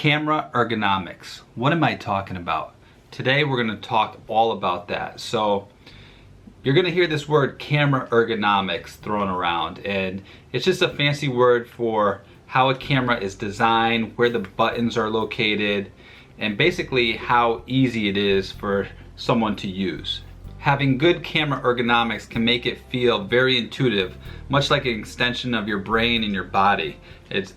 Camera ergonomics. What am I talking about? Today we're going to talk all about that. So you're going to hear this word camera ergonomics thrown around, and it's just a fancy word for how a camera is designed, where the buttons are located, and basically how easy it is for someone to use. Having good camera ergonomics can make it feel very intuitive, much like an extension of your brain and your body.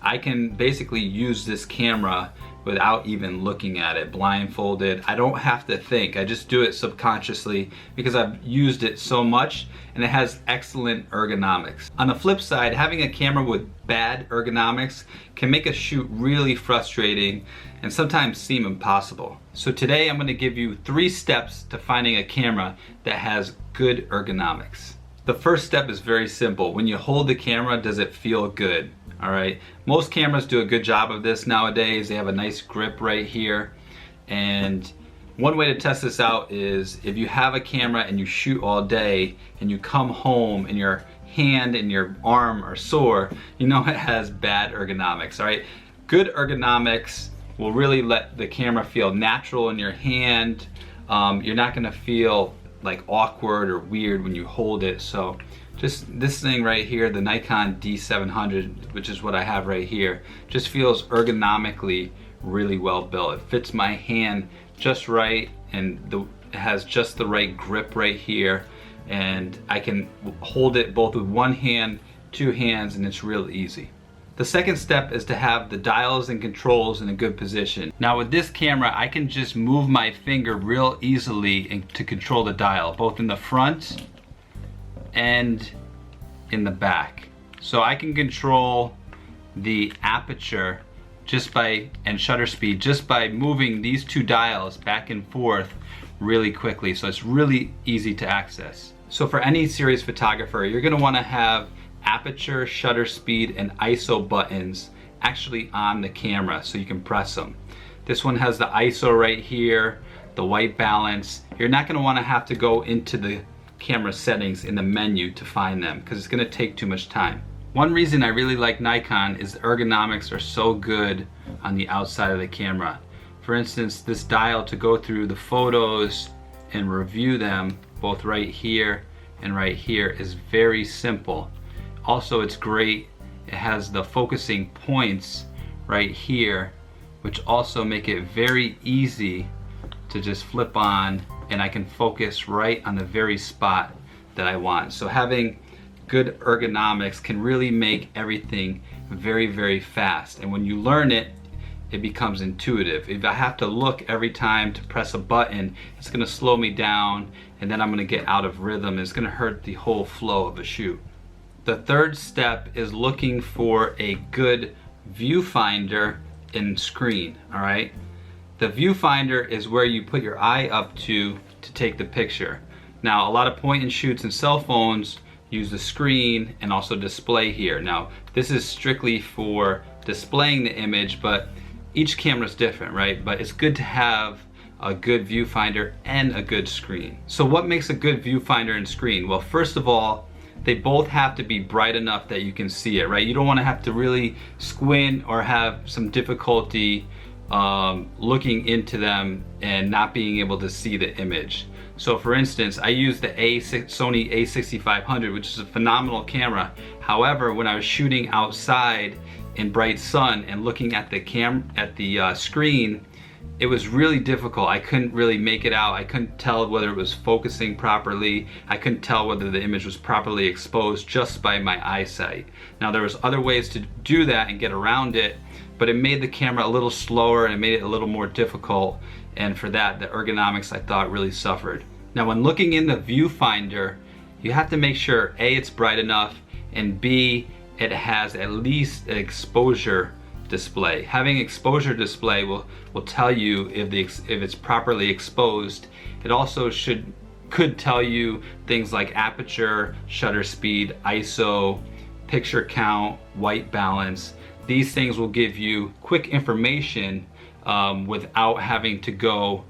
I can basically use this camera without even looking at it, blindfolded. I don't have to think, I just do it subconsciously because I've used it so much, and it has excellent ergonomics. On the flip side, having a camera with bad ergonomics can make a shoot really frustrating and sometimes seem impossible. So today I'm going to give you 3 steps to finding a camera that has good ergonomics. The first step is very simple. When you hold the camera, does it feel good? All right. Most cameras do a good job of this nowadays. They have a nice grip right here. And one way to test this out is if you have a camera and you shoot all day and you come home and your hand and your arm are sore, you know it has bad ergonomics. All right. Good ergonomics will really let the camera feel natural in your hand. You're not going to feel like awkward or weird when you hold it. So just this thing right here, the Nikon D700, which is what I have right here, just feels ergonomically really well built. It fits my hand just right, and it has just the right grip right here, and I can hold it both with one hand, 2 hands, and it's real easy. The second step is to have the dials and controls in a good position. Now with this camera, I can just move my finger real easily to control the dial, both in the front and in the back. So I can control the aperture and shutter speed just by moving these 2 dials back and forth really quickly. So it's really easy to access. So for any serious photographer, you're gonna wanna have aperture, shutter speed, and ISO buttons actually on the camera so you can press them. This one has the ISO right here, the white balance. You're not gonna wanna have to go into the camera settings in the menu to find them because it's gonna take too much time. One reason I really like Nikon is the ergonomics are so good on the outside of the camera. For instance, this dial to go through the photos and review them, both right here and right here, is very simple. Also, it's great, it has the focusing points right here, which also make it very easy to just flip on, and I can focus right on the very spot that I want. So having good ergonomics can really make everything very, very fast. And when you learn it, it becomes intuitive. If I have to look every time to press a button, it's gonna slow me down, and then I'm gonna get out of rhythm. It's gonna hurt the whole flow of a shoot. The third step is looking for a good viewfinder and screen, all right? The viewfinder is where you put your eye up to take the picture. Now, a lot of point and shoots and cell phones use the screen and also display here. Now, this is strictly for displaying the image, but each camera is different, right? But it's good to have a good viewfinder and a good screen. So what makes a good viewfinder and screen? Well, first of all, they both have to be bright enough that you can see it, right? You don't want to have to really squint or have some difficulty looking into them and not being able to see the image. So for instance, I use the Sony a6500, which is a phenomenal camera. However, when I was shooting outside in bright sun and looking at the screen, it was really difficult. I couldn't really make it out. I couldn't tell whether it was focusing properly. I couldn't tell whether the image was properly exposed just by my eyesight. Now, there was other ways to do that and get around it, but it made the camera a little slower and it made it a little more difficult. And for that, the ergonomics, I thought, really suffered. Now, when looking in the viewfinder, you have to make sure A, it's bright enough, and B, it has at least an exposure display. Having exposure display will tell you if it's properly exposed. It also could tell you things like aperture, shutter speed, ISO, picture count, white balance. These things will give you quick information without having to go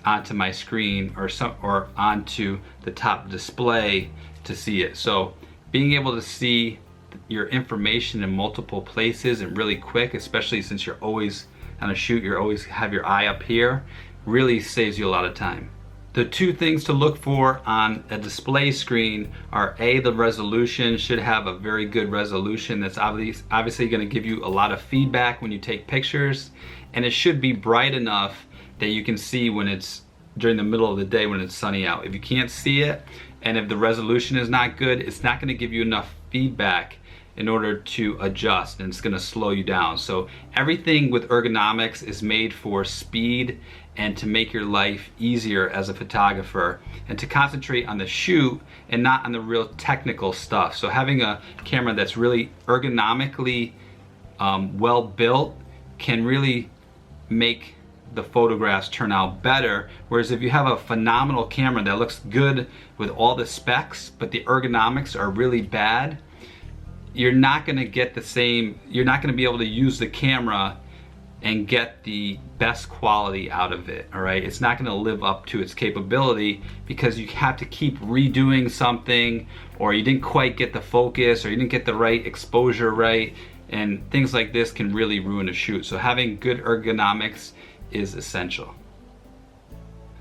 onto my screen or onto the top display to see it. So being able to see your information in multiple places and really quick, especially since you're always on a shoot, you always have your eye up here. Really saves you a lot of time. The two things to look for on a display screen are A, the resolution should have a very good resolution that's obviously going to give you a lot of feedback when you take pictures, and it should be bright enough that you can see when it's during the middle of the day when it's sunny out. If you can't see it and if the resolution is not good, it's not going to give you enough feedback in order to adjust, and it's going to slow you down. So everything with ergonomics is made for speed and to make your life easier as a photographer and to concentrate on the shoot and not on the real technical stuff. So having a camera that's really ergonomically well built can really make the photographs turn out better. Whereas if you have a phenomenal camera that looks good with all the specs but the ergonomics are really bad, you're not going to get the same, you're not going to be able to use the camera and get the best quality out of it, all right? It's not gonna live up to its capability because you have to keep redoing something, or you didn't quite get the focus, or you didn't get the right exposure right, and things like this can really ruin a shoot. So having good ergonomics is essential.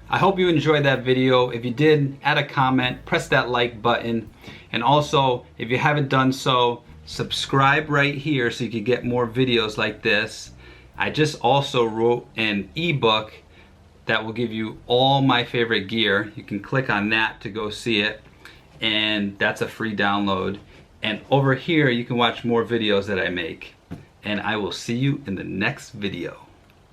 I hope you enjoyed that video. If you did, add a comment, press that like button, and also, if you haven't done so, subscribe right here so you can get more videos like this. I just also wrote an ebook that will give you all my favorite gear. You can click on that to go see it, and that's a free download. And over here you can watch more videos that I make. And I will see you in the next video.